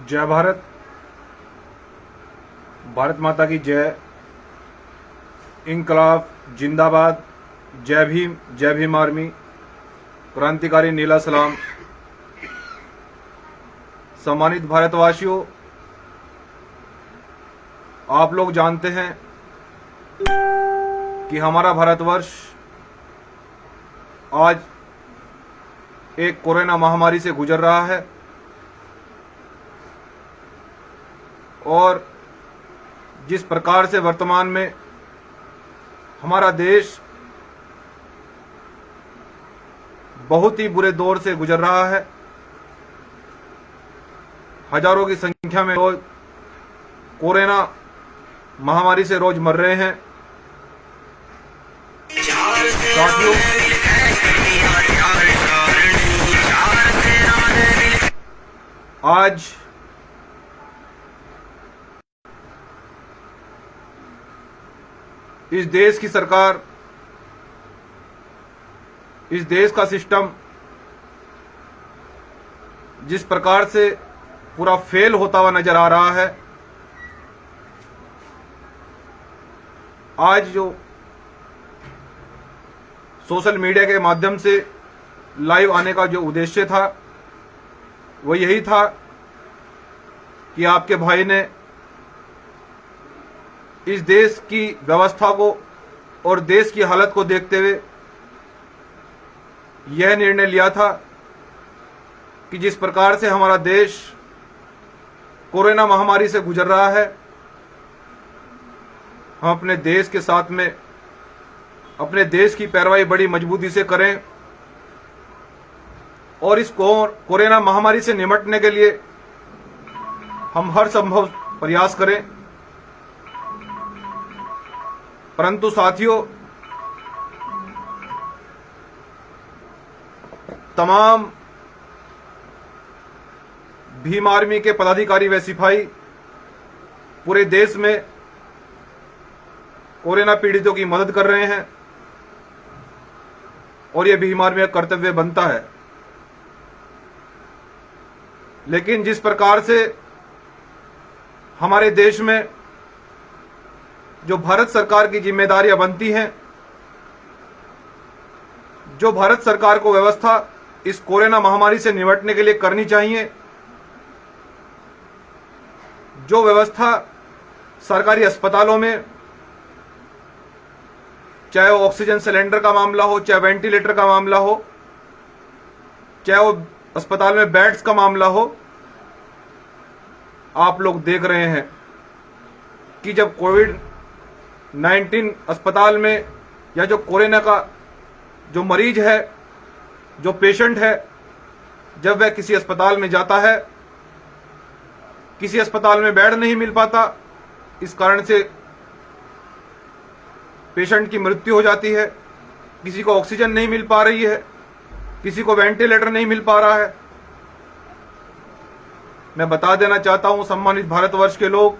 जय भारत, भारत माता की जय, इनकलाब जिंदाबाद, जय भीम आर्मी, क्रांतिकारी नीला सलाम। सम्मानित भारतवासियों, आप लोग जानते हैं कि हमारा भारतवर्ष आज एक कोरोना महामारी से गुजर रहा है और जिस प्रकार से वर्तमान में हमारा देश बहुत ही बुरे दौर से गुजर रहा है, हजारों की संख्या में लोग कोरोना महामारी से रोज मर रहे हैं। साथियों, आज इस देश की सरकार, इस देश का सिस्टम जिस प्रकार से पूरा फेल होता हुआ नजर आ रहा है, आज जो सोशल मीडिया के माध्यम से लाइव आने का जो उद्देश्य था वो यही था कि आपके भाई ने इस देश की व्यवस्था को और देश की हालत को देखते हुए यह निर्णय लिया था कि जिस प्रकार से हमारा देश कोरोना महामारी से गुजर रहा है, हम अपने देश के साथ में अपने देश की पैरवाई बड़ी मजबूती से करें और इस कोरोना महामारी से निपटने के लिए हम हर संभव प्रयास करें। परंतु साथियों, तमाम भीम आर्मी के पदाधिकारी व सिपाही पूरे देश में कोरोना पीड़ितों की मदद कर रहे हैं और यह भीम आर्मी का कर्तव्य बनता है। लेकिन जिस प्रकार से हमारे देश में जो भारत सरकार की जिम्मेदारियां बनती हैं, जो भारत सरकार को व्यवस्था इस कोरोना महामारी से निपटने के लिए करनी चाहिए, जो व्यवस्था सरकारी अस्पतालों में, चाहे वो ऑक्सीजन सिलेंडर का मामला हो, चाहे वेंटिलेटर का मामला हो, चाहे वो अस्पताल में बेड्स का मामला हो, आप लोग देख रहे हैं कि जब कोविड-19 अस्पताल में या जो कोरोना का जो मरीज है, जो पेशेंट है, जब वह किसी अस्पताल में जाता है, किसी अस्पताल में बेड नहीं मिल पाता, इस कारण से पेशेंट की मृत्यु हो जाती है, किसी को ऑक्सीजन नहीं मिल पा रही है, किसी को वेंटिलेटर नहीं मिल पा रहा है। मैं बता देना चाहता हूं सम्मानित भारतवर्ष के लोग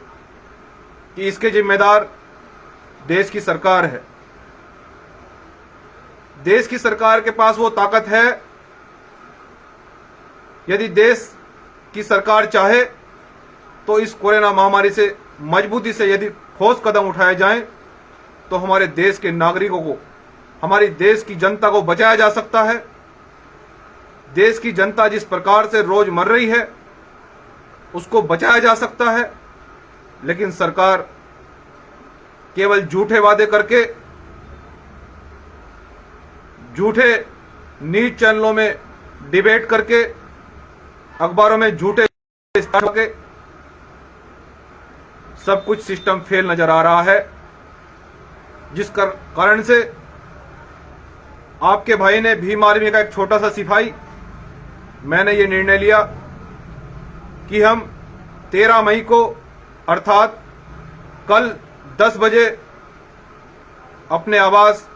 कि इसके जिम्मेदार देश की सरकार है। देश की सरकार के पास वो ताकत है, यदि देश की सरकार चाहे तो इस कोरोना महामारी से मजबूती से यदि ठोस कदम उठाए जाएं तो हमारे देश के नागरिकों को, हमारी देश की जनता को बचाया जा सकता है। देश की जनता जिस प्रकार से रोज मर रही है उसको बचाया जा सकता है। लेकिन सरकार केवल झूठे वादे करके, झूठे न्यूज चैनलों में डिबेट करके, अखबारों में झूठे के सब कुछ सिस्टम फेल नजर आ रहा है, जिस कारण से आपके भाई ने, भीम आर्मी का एक छोटा सा सिपाही, मैंने ये निर्णय लिया कि हम 13 मई को अर्थात कल 10 बजे अपने आवास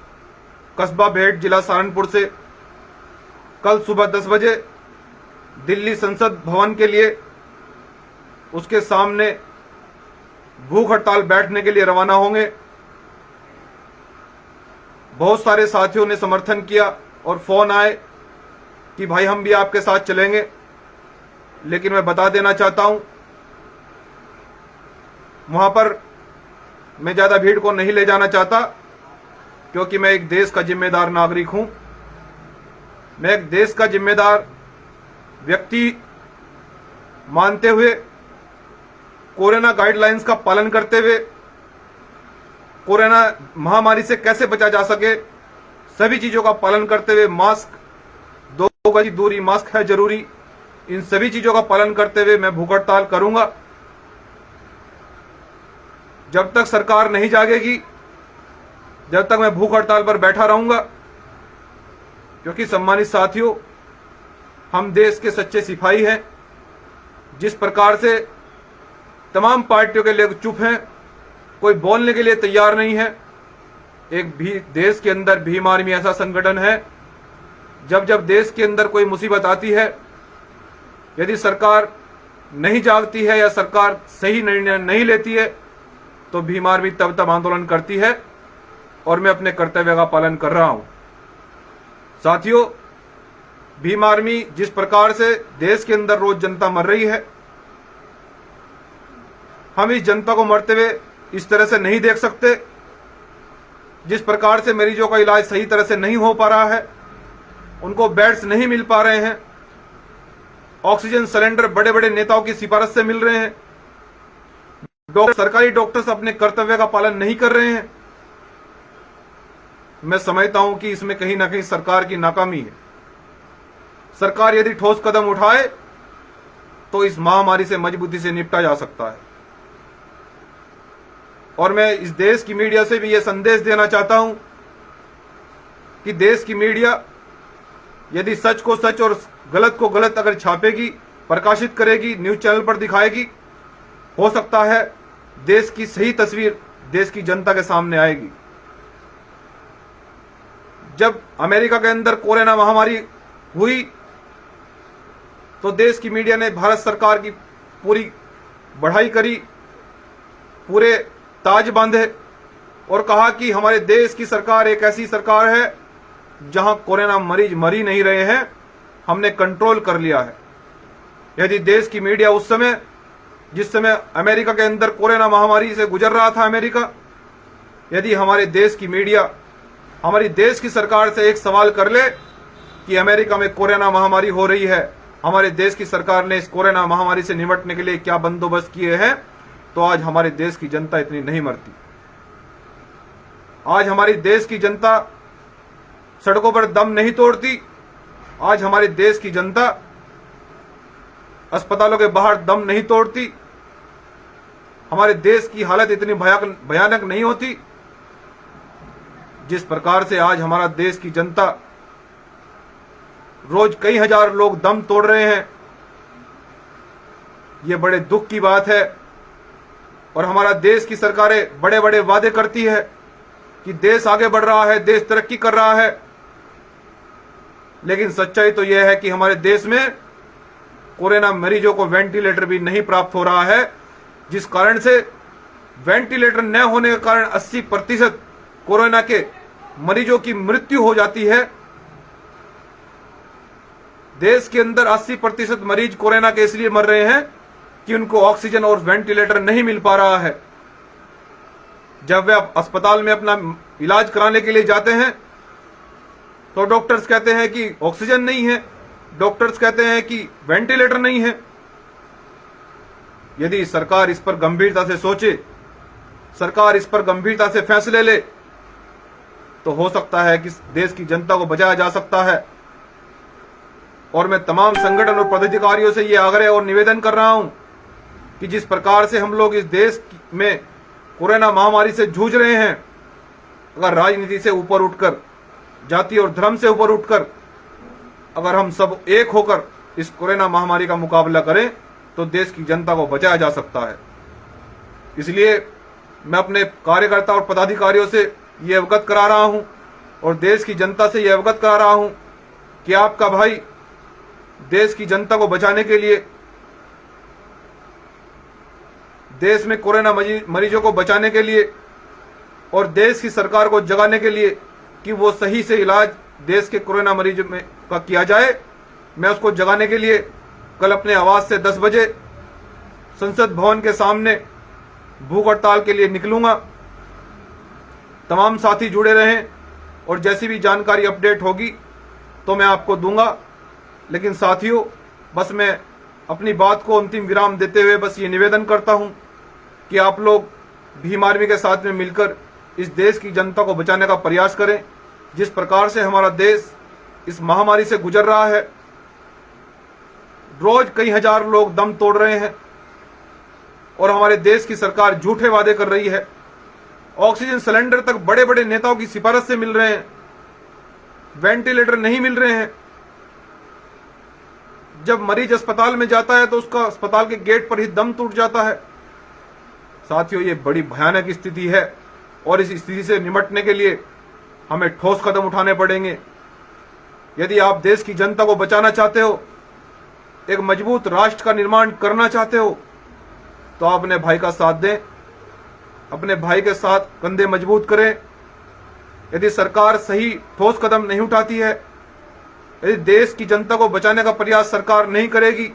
कस्बा भेट जिला सहारनपुर से कल सुबह 10 बजे दिल्ली संसद भवन के लिए, उसके सामने भूख हड़ताल बैठने के लिए रवाना होंगे। बहुत सारे साथियों ने समर्थन किया और फोन आए कि भाई हम भी आपके साथ चलेंगे, लेकिन मैं बता देना चाहता हूं वहां पर मैं ज्यादा भीड़ को नहीं ले जाना चाहता, क्योंकि मैं एक देश का जिम्मेदार नागरिक हूं। मैं एक देश का जिम्मेदार व्यक्ति मानते हुए, कोरोना गाइडलाइंस का पालन करते हुए, कोरोना महामारी से कैसे बचा जा सके सभी चीजों का पालन करते हुए, मास्क, 2 गज की दूरी, मास्क है जरूरी, इन सभी चीजों का पालन करते हुए मैं भूख हड़ताल करूंगा। जब तक सरकार नहीं जागेगी, जब तक मैं भूख हड़ताल पर बैठा रहूंगा, क्योंकि सम्मानित साथियों, हम देश के सच्चे सिपाही हैं। जिस प्रकार से तमाम पार्टियों के लोग चुप हैं, कोई बोलने के लिए तैयार नहीं है। एक भी देश के अंदर भीम आर्मी ऐसा संगठन है, जब जब देश के अंदर कोई मुसीबत आती है, यदि सरकार नहीं जागती है या सरकार सही निर्णय नहीं लेती है, तो भीम आर्मी तब तब आंदोलन करती है, और मैं अपने कर्तव्य का पालन कर रहा हूं। साथियों, भीम आर्मी जिस प्रकार से देश के अंदर रोज जनता मर रही है, हम इस जनता को मरते हुए इस तरह से नहीं देख सकते। जिस प्रकार से मरीजों का इलाज सही तरह से नहीं हो पा रहा है, उनको बेड्स नहीं मिल पा रहे हैं, ऑक्सीजन सिलेंडर बड़े बड़े नेताओं की सिफारिश से मिल रहे हैं, सरकारी डॉक्टर्स अपने कर्तव्य का पालन नहीं कर रहे हैं। मैं समझता हूं कि इसमें कहीं ना कहीं सरकार की नाकामी है। सरकार यदि ठोस कदम उठाए तो इस महामारी से मजबूती से निपटा जा सकता है। और मैं इस देश की मीडिया से भी यह संदेश देना चाहता हूं कि देश की मीडिया यदि सच को सच और गलत को गलत अगर छापेगी, प्रकाशित करेगी, न्यूज चैनल पर दिखाएगी, हो सकता है देश की सही तस्वीर देश की जनता के सामने आएगी। जब अमेरिका के अंदर कोरोना महामारी हुई तो देश की मीडिया ने भारत सरकार की पूरी बढ़ाई करी, पूरे ताज बांधे और कहा कि हमारे देश की सरकार एक ऐसी सरकार है जहां कोरोना मरीज मर ही नहीं रहे हैं, हमने कंट्रोल कर लिया है। यदि देश की मीडिया उस समय, जिस समय अमेरिका के अंदर कोरोना महामारी से गुजर रहा था अमेरिका, यदि हमारे देश की मीडिया हमारी देश की सरकार से एक सवाल कर ले कि अमेरिका में कोरोना महामारी हो रही है, हमारे देश की सरकार ने इस कोरोना महामारी से निपटने के लिए क्या बंदोबस्त किए हैं, तो आज हमारे देश की जनता इतनी नहीं मरती। आज हमारी देश की जनता सड़कों पर दम नहीं तोड़ती। आज हमारे देश की जनता अस्पतालों के बाहर दम नहीं तोड़ती। हमारे देश की हालत इतनी भयानक नहीं होती। जिस प्रकार से आज हमारा देश की जनता, रोज कई हजार लोग दम तोड़ रहे हैं, यह बड़े दुख की बात है। और हमारा देश की सरकारें बड़े बड़े वादे करती है कि देश आगे बढ़ रहा है, देश तरक्की कर रहा है, लेकिन सच्चाई तो यह है कि हमारे देश में कोरोना मरीजों को वेंटिलेटर भी नहीं प्राप्त हो रहा है, जिस कारण से वेंटिलेटर न होने के कारण 80% कोरोना के मरीजों की मृत्यु हो जाती है। देश के अंदर 80% मरीज कोरोना के इसलिए मर रहे हैं कि उनको ऑक्सीजन और वेंटिलेटर नहीं मिल पा रहा है। जब वे अस्पताल में अपना इलाज कराने के लिए जाते हैं तो डॉक्टर्स कहते हैं कि ऑक्सीजन नहीं है, डॉक्टर्स कहते हैं कि वेंटिलेटर नहीं है। यदि सरकार इस पर गंभीरता से सोचे, सरकार इस पर गंभीरता से फैसले ले, तो हो सकता है कि देश की जनता को बचाया जा सकता है। और मैं तमाम संगठन और पदाधिकारियों से यह आग्रह और निवेदन कर रहा हूं कि जिस प्रकार से हम लोग इस देश में कोरोना महामारी से जूझ रहे हैं, अगर राजनीति से ऊपर उठकर, जाति और धर्म से ऊपर उठकर अगर हम सब एक होकर इस कोरोना महामारी का मुकाबला करें तो देश की जनता को बचाया जा सकता है। इसलिए मैं अपने कार्यकर्ता और पदाधिकारियों से यह अवगत करा रहा हूं और देश की जनता से यह अवगत करा रहा हूं कि आपका भाई देश की जनता को बचाने के लिए, देश में कोरोना मरीजों को बचाने के लिए और देश की सरकार को जगाने के लिए कि वो सही से इलाज देश के कोरोना मरीजों में का किया जाए, मैं उसको जगाने के लिए कल अपने आवाज से 10 बजे संसद भवन के सामने भूख हड़ताल के लिए निकलूंगा। तमाम साथी जुड़े रहें और जैसी भी जानकारी अपडेट होगी तो मैं आपको दूंगा। लेकिन साथियों, बस मैं अपनी बात को अंतिम विराम देते हुए बस ये निवेदन करता हूं कि आप लोग भीम आर्मी के साथ में मिलकर इस देश की जनता को बचाने का प्रयास करें। जिस प्रकार से हमारा देश इस महामारी से गुजर रहा है, रोज कई हजार लोग दम तोड़ रहे हैं और हमारे देश की सरकार झूठे वादे कर रही है। ऑक्सीजन सिलेंडर तक बड़े बड़े नेताओं की सिफारिश से मिल रहे हैं, वेंटिलेटर नहीं मिल रहे हैं। जब मरीज अस्पताल में जाता है तो उसका अस्पताल के गेट पर ही दम टूट जाता है। साथियों, ये बड़ी भयानक स्थिति है और इस स्थिति से निपटने के लिए हमें ठोस कदम उठाने पड़ेंगे। यदि आप देश की जनता को बचाना चाहते हो, एक मजबूत राष्ट्र का निर्माण करना चाहते हो, तो आप अपने भाई का साथ दें, अपने भाई के साथ कंधे मजबूत करें। यदि सरकार सही ठोस कदम नहीं उठाती है, यदि देश की जनता को बचाने का प्रयास सरकार नहीं करेगी,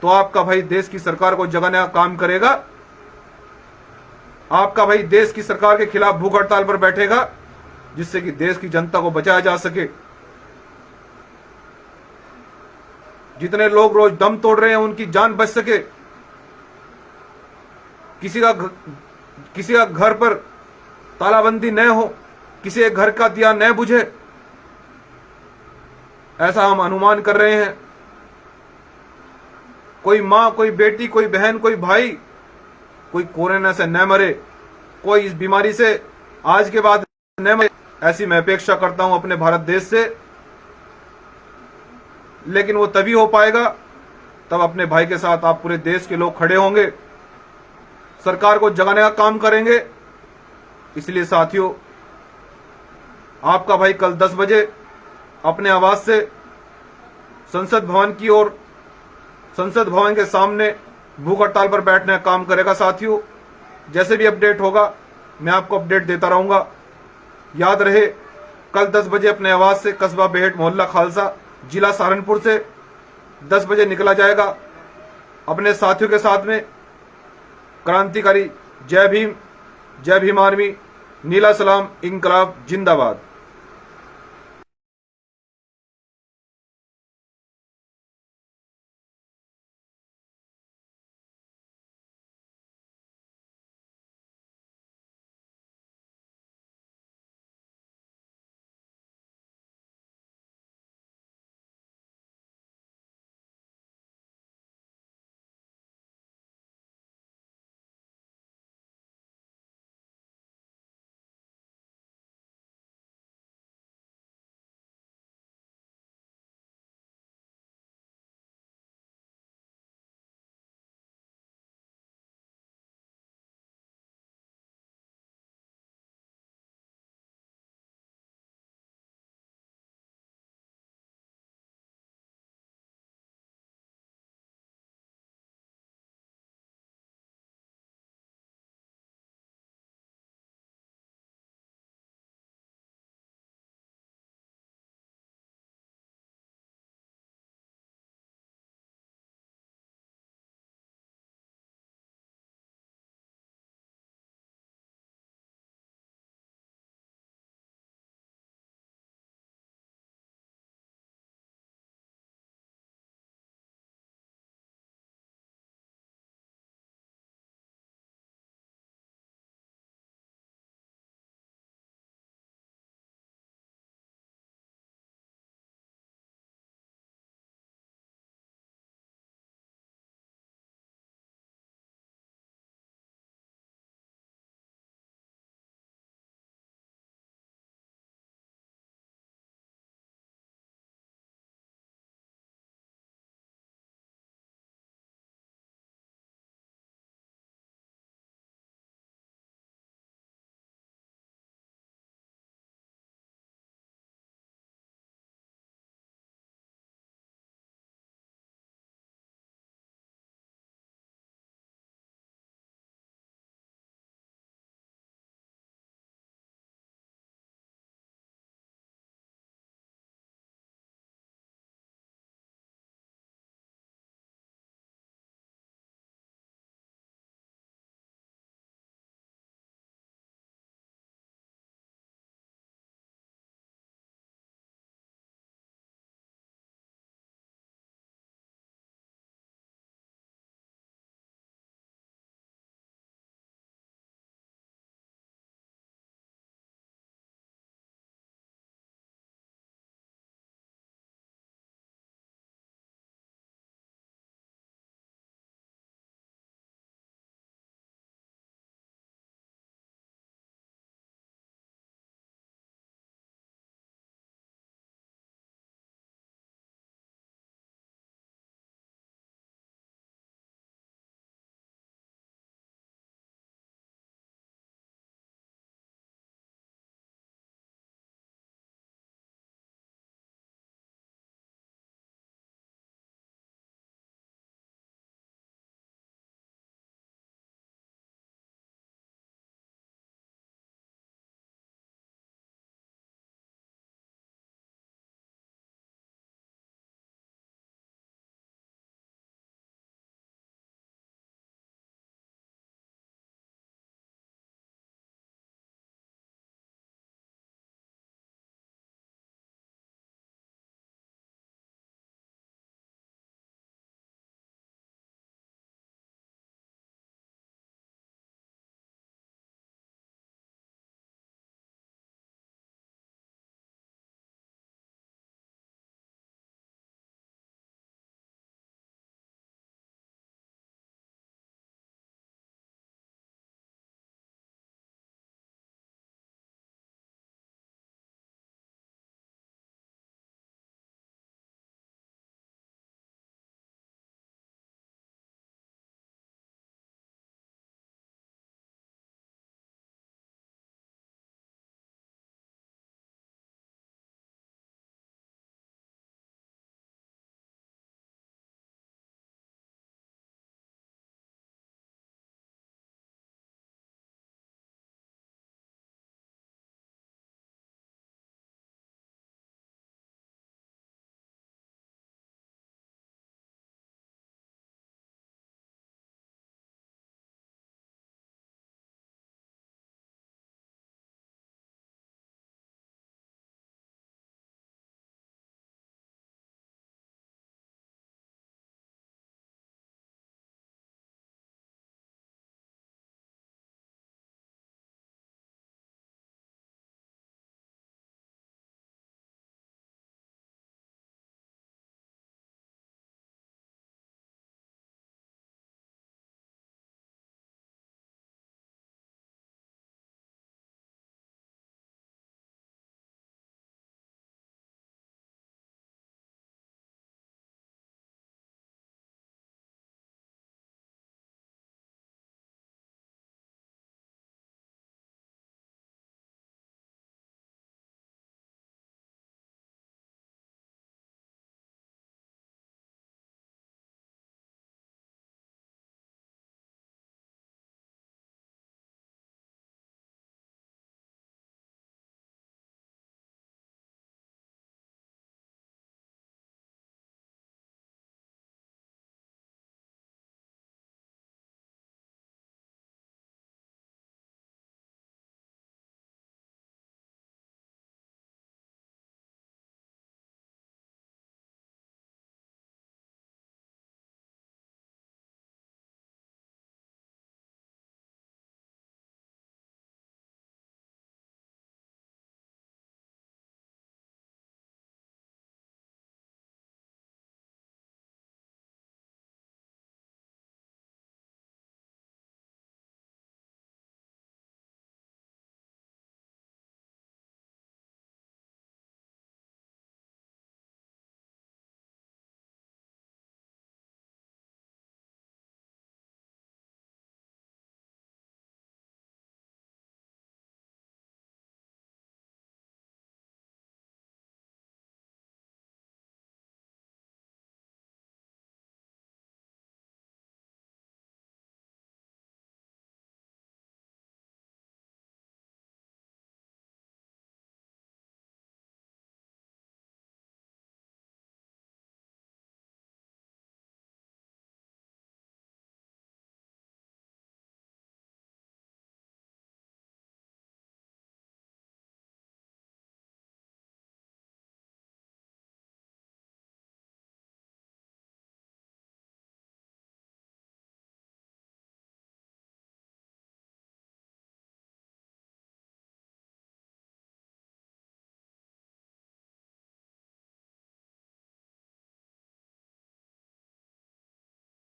तो आपका भाई देश की सरकार को जगाने का काम करेगा। आपका भाई देश की सरकार के खिलाफ भूख हड़ताल पर बैठेगा, जिससे कि देश की जनता को बचाया जा सके। जितने लोग रोज दम तोड़ रहे हैं, उनकी जान बच सके, किसी का घर पर तालाबंदी न हो, किसी के घर का दिया न बुझे, ऐसा हम अनुमान कर रहे हैं। कोई मां, कोई बेटी, कोई बहन, कोई भाई, कोई कोरोना से न मरे, कोई इस बीमारी से आज के बाद न मरे, ऐसी मैं अपेक्षा करता हूं अपने भारत देश से। लेकिन वो तभी हो पाएगा तब अपने भाई के साथ आप पूरे देश के लोग खड़े होंगे, सरकार को जगाने का काम करेंगे। इसलिए साथियों, आपका भाई कल 10 बजे अपने आवास से संसद भवन की ओर, संसद भवन के सामने भूख हड़ताल पर बैठने का काम करेगा। साथियों, जैसे भी अपडेट होगा मैं आपको अपडेट देता रहूंगा। याद रहे, कल 10 बजे अपने आवास से कस्बा बेहट, मोहल्ला खालसा, जिला सहारनपुर से 10 बजे निकला जाएगा अपने साथियों के साथ में। क्रांतिकारी जय भीम आर्मी, नीला सलाम, इंकलाब जिंदाबाद।